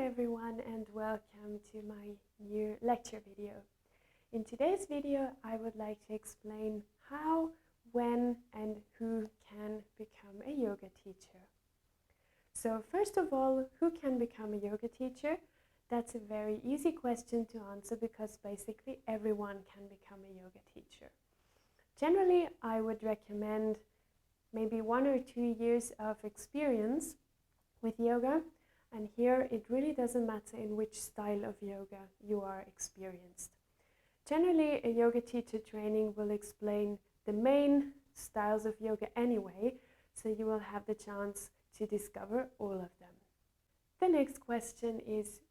everyone and welcome to my new lecture video. In today's video I would like to explain how, when and who can become a yoga teacher. So first of all, who can become a yoga teacher? That's a very easy question to answer because basically everyone can become a yoga teacher. Generally, I would recommend maybe 1 or 2 years of experience with yoga. And here it really doesn't matter in which style of yoga you are experienced. Generally, a yoga teacher training will explain the main styles of yoga anyway, so you will have the chance to discover all of them. The next question is,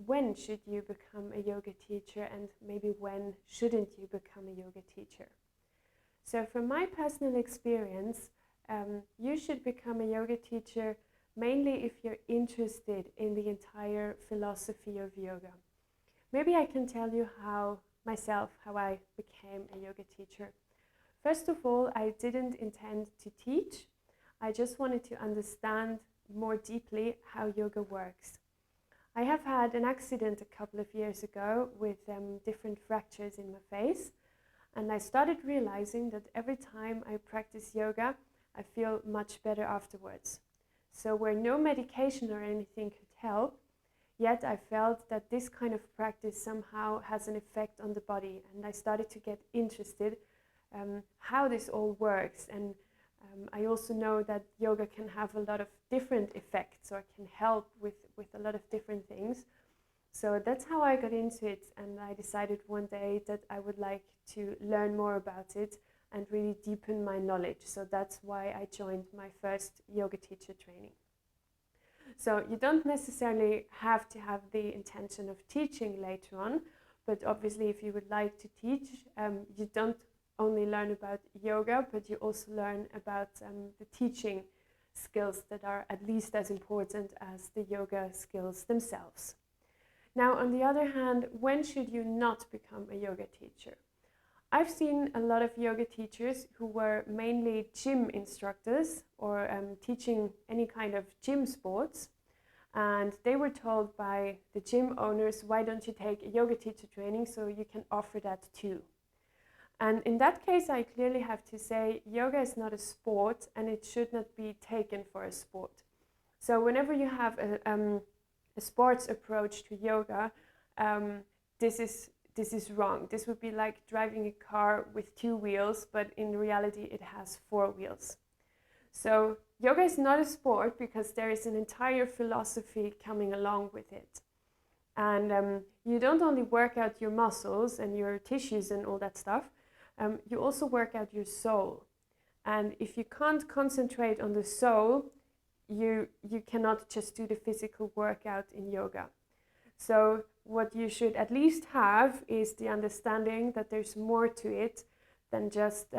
when should you become a yoga teacher, and maybe when shouldn't you become a yoga teacher? So from my personal experience, you should become a yoga teacher mainly if you're interested in the entire philosophy of yoga. Maybe I can tell you how I became a yoga teacher. First of all, I didn't intend to teach. I just wanted to understand more deeply how yoga works. I have had an accident a couple of years ago with different fractures in my face, and I started realizing that every time I practice yoga, I feel much better afterwards. So where no medication or anything could help, yet I felt that this kind of practice somehow has an effect on the body, and I started to get interested how this all works. And I also know that yoga can have a lot of different effects or can help with a lot of different things. So that's how I got into it, and I decided one day that I would like to learn more about it and really deepen my knowledge. So that's why I joined my first yoga teacher training. So you don't necessarily have to have the intention of teaching later on, but obviously if you would like to teach, you don't only learn about yoga, but you also learn about the teaching skills that are at least as important as the yoga skills themselves. Now, on the other hand, when should you not become a yoga teacher? I've seen a lot of yoga teachers who were mainly gym instructors or teaching any kind of gym sports, and they were told by the gym owners, why don't you take a yoga teacher training so you can offer that too? And in that case, I clearly have to say yoga is not a sport and it should not be taken for a sport. So whenever you have a sports approach to yoga, this is wrong. This would be like driving a car with 2 wheels, but in reality it has 4 wheels. So yoga is not a sport because there is an entire philosophy coming along with it. And you don't only work out your muscles and your tissues and all that stuff, you also work out your soul. And if you can't concentrate on the soul, you cannot just do the physical workout in yoga. So what you should at least have is the understanding that there's more to it than just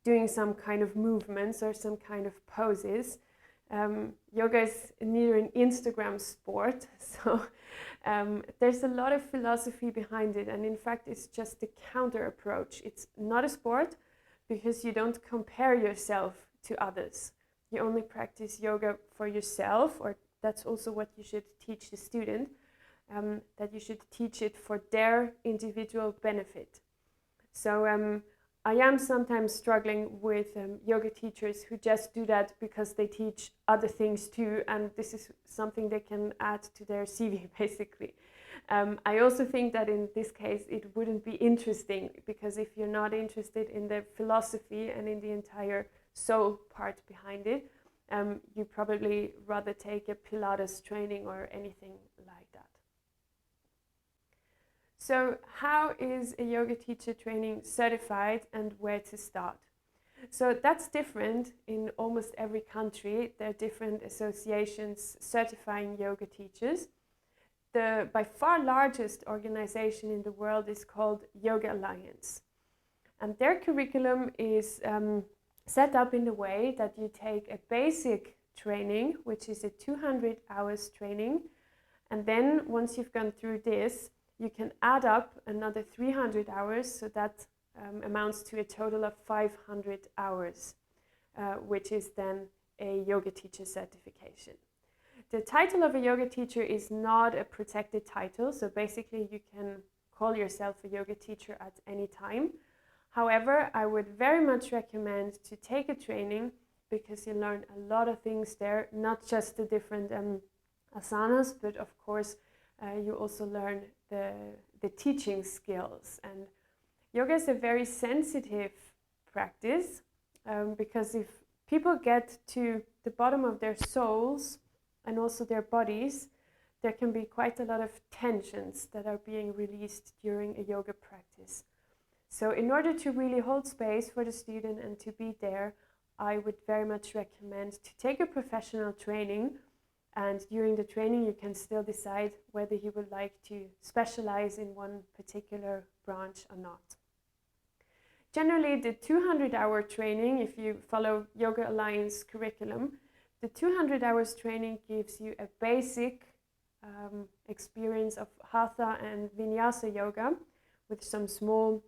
doing some kind of movements or some kind of poses. Yoga is neither an Instagram sport, so there's a lot of philosophy behind it, and in fact it's just the counter approach. It's not a sport because you don't compare yourself to others. You only practice yoga for yourself, or that's also what you should teach the student, that you should teach it for their individual benefit. So I am sometimes struggling with yoga teachers who just do that because they teach other things too, and this is something they can add to their CV basically. I also think that in this case it wouldn't be interesting, because if you're not interested in the philosophy and in the entire soul part behind it, you probably rather take a Pilates training or anything like that. So how is a yoga teacher training certified and where to start? So that's different in almost every country. There are different associations certifying yoga teachers. The by far largest organization in the world is called Yoga Alliance. And their curriculum is set up in the way that you take a basic training, which is a 200 hours training. And then once you've gone through this, you can add up another 300 hours, so that amounts to a total of 500 hours, which is then a yoga teacher certification. the title of a yoga teacher is not a protected title, so basically you can call yourself a yoga teacher at any time. However, I would very much recommend to take a training because you learn a lot of things there, not just the different asanas, but of course you also learn the teaching skills. And yoga is a very sensitive practice because if people get to the bottom of their souls and also their bodies, there can be quite a lot of tensions that are being released during a yoga practice. So in order to really hold space for the student and to be there, I would very much recommend to take a professional training, and during the training you can still decide whether you would like to specialize in one particular branch or not. Generally, the 200-hour training, if you follow Yoga Alliance curriculum, the 200 hours training gives you a basic experience of Hatha and Vinyasa yoga with some small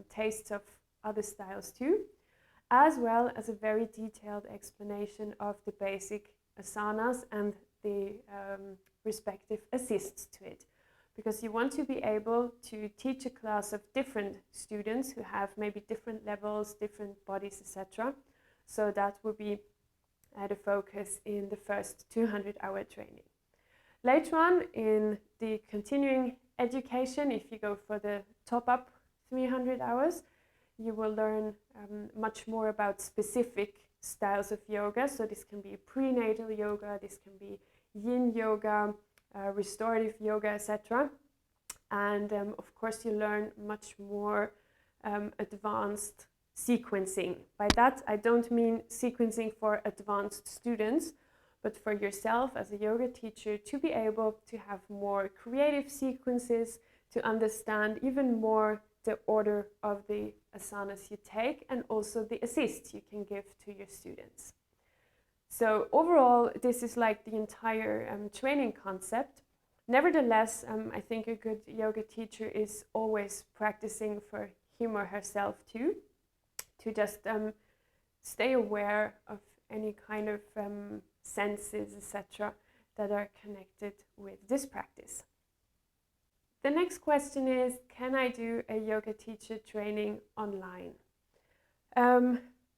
tastes of other styles too, as well as a very detailed explanation of the basic asanas and the respective assists to it. Because you want to be able to teach a class of different students who have maybe different levels, different bodies, etc. So that will be the focus in the first 200-hour training. Later on in the continuing education, if you go for the top-up 300 hours, you will learn much more about specific styles of yoga. So this can be prenatal yoga, this can be Yin Yoga, restorative yoga, etc. And of course you learn much more advanced sequencing. By that I don't mean sequencing for advanced students, but for yourself as a yoga teacher to be able to have more creative sequences, to understand even more the order of the asanas you take and also the assists you can give to your students. So overall, this is like the entire training concept. Nevertheless, I think a good yoga teacher is always practicing for him or herself too, to just stay aware of any kind of senses, etc., that are connected with this practice. The next question is, can I do a yoga teacher training online?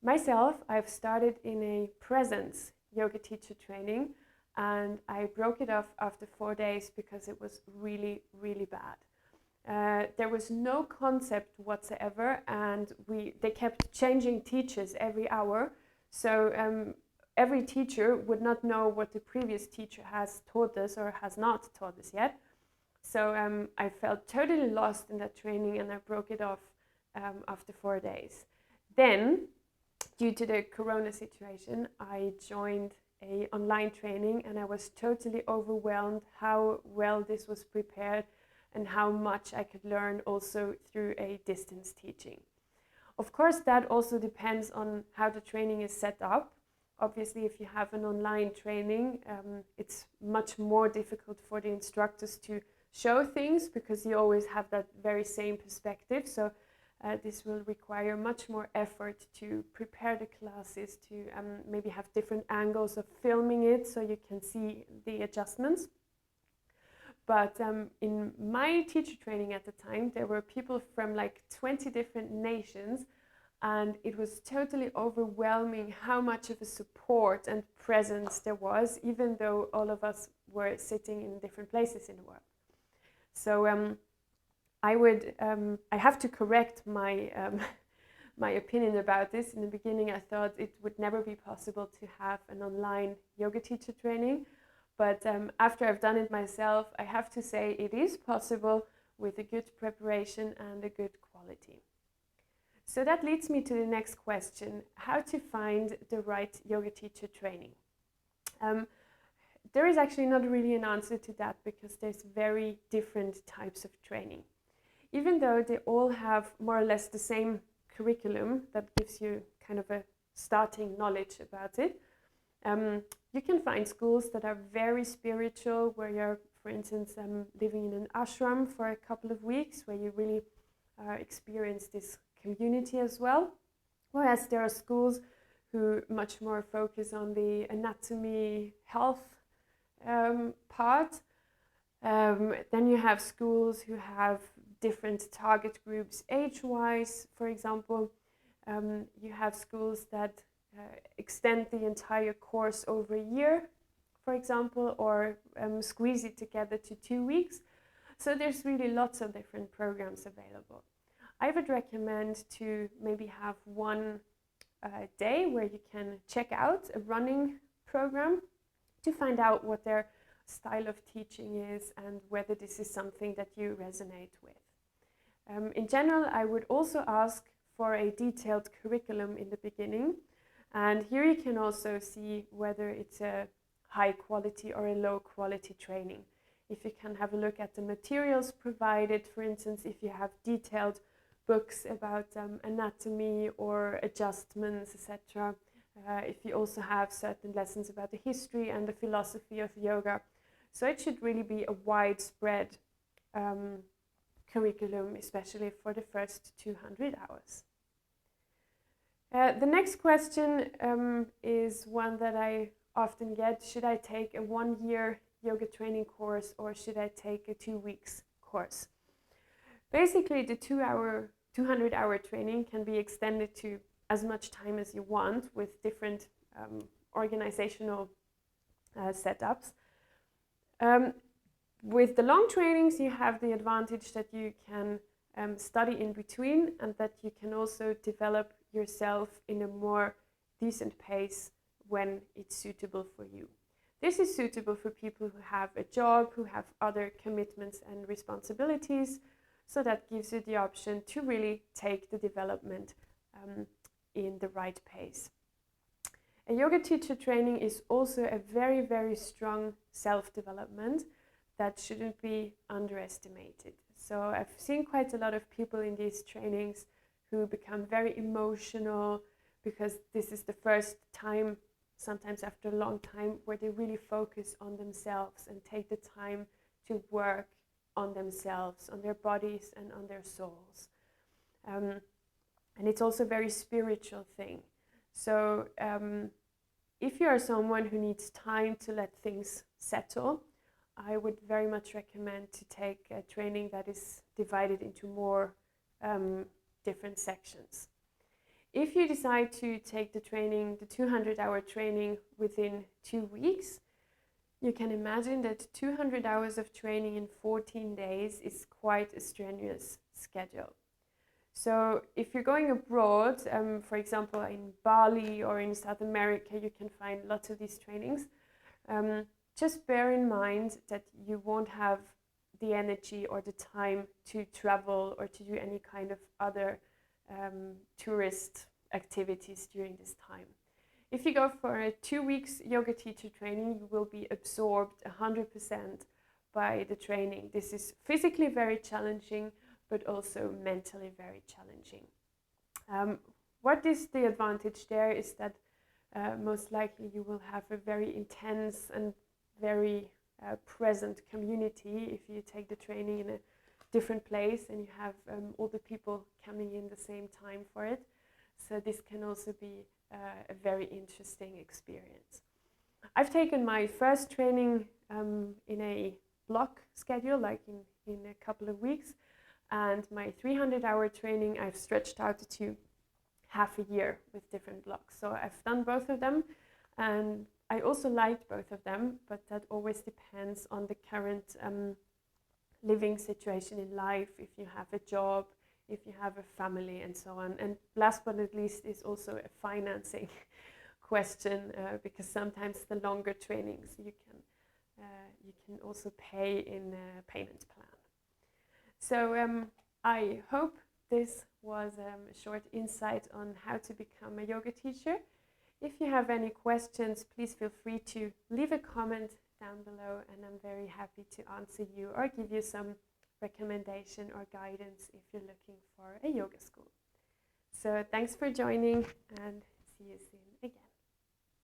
Myself, I've started in a presence yoga teacher training, and I broke it off after 4 days because it was really, really bad. There was no concept whatsoever, and they kept changing teachers every hour. So every teacher would not know what the previous teacher has taught us or has not taught us yet. So I felt totally lost in that training, and I broke it off after 4 days. Then, due to the Corona situation, I joined an online training, and I was totally overwhelmed how well this was prepared and how much I could learn also through a distance teaching. Of course, that also depends on how the training is set up. Obviously, if you have an online training, it's much more difficult for the instructors to show things because you always have that very same perspective. So this will require much more effort to prepare the classes, to maybe have different angles of filming it so you can see the adjustments. But in my teacher training at the time, there were people from like 20 different nations, and it was totally overwhelming how much of a support and presence there was, even though all of us were sitting in different places in the world. So I have to correct my my opinion about this. In the beginning, I thought it would never be possible to have an online yoga teacher training. But after I've done it myself, I have to say it is possible with a good preparation and a good quality. So that leads me to the next question: how to find the right yoga teacher training? There is actually not really an answer to that because there's very different types of training. Even though they all have more or less the same curriculum that gives you kind of a starting knowledge about it, you can find schools that are very spiritual, where you're, for instance, living in an ashram for a couple of weeks, where you really experience this community as well. Whereas there are schools who much more focus on the anatomy, health part. Then you have schools who have different target groups age-wise, for example. You have schools that extend the entire course over a year, for example, or squeeze it together to 2 weeks. So there's really lots of different programs available. I would recommend to maybe have one day where you can check out a running program to find out what their style of teaching is and whether this is something that you resonate with. In general, I would also ask for a detailed curriculum in the beginning, and here you can also see whether it's a high quality or a low quality training. If you can have a look at the materials provided, for instance, if you have detailed books about anatomy or adjustments, etc. If you also have certain lessons about the history and the philosophy of yoga. So it should really be a widespread curriculum, especially for the first 200 hours. The next question is one that I often get. Should I take a 1-year yoga training course or should I take a 2 weeks course? Basically, the 200-hour training can be extended to as much time as you want with different organizational setups. With the long trainings, you have the advantage that you can study in between and that you can also develop yourself in a more decent pace when it's suitable for you. This is suitable for people who have a job, who have other commitments and responsibilities, so that gives you the option to really take the development in the right pace. A yoga teacher training is also a very, very strong self-development that shouldn't be underestimated. So I've seen quite a lot of people in these trainings who become very emotional because this is the first time, sometimes after a long time, where they really focus on themselves and take the time to work on themselves, on their bodies and on their souls. And it's also a very spiritual thing. So if you are someone who needs time to let things settle, I would very much recommend to take a training that is divided into more different sections. If you decide to take the training, the 200-hour training within 2 weeks, you can imagine that 200 hours of training in 14 days is quite a strenuous schedule. So if you're going abroad, for example in Bali or in South America, you can find lots of these trainings. Just bear in mind that you won't have the energy or the time to travel or to do any kind of other tourist activities during this time. If you go for a 2 weeks yoga teacher training, you will be absorbed 100% by the training. This is physically very challenging, but also mentally very challenging. What is the advantage there is that most likely you will have a very intense and very present community if you take the training in a different place and you have all the people coming in the same time for it. So this can also be a very interesting experience. I've taken my first training in a block schedule, like in a couple of weeks, and my 300-hour training I've stretched out to half a year with different blocks. So I've done both of them, and I also liked both of them, but that always depends on the current living situation in life, if you have a job, if you have a family and so on. And last but not least is also a financing question, because sometimes the longer trainings you can also pay in a payment plan. So I hope this was a short insight on how to become a yoga teacher. If you have any questions, please feel free to leave a comment down below, and I'm very happy to answer you or give you some recommendation or guidance if you're looking for a yoga school. So thanks for joining, and see you soon.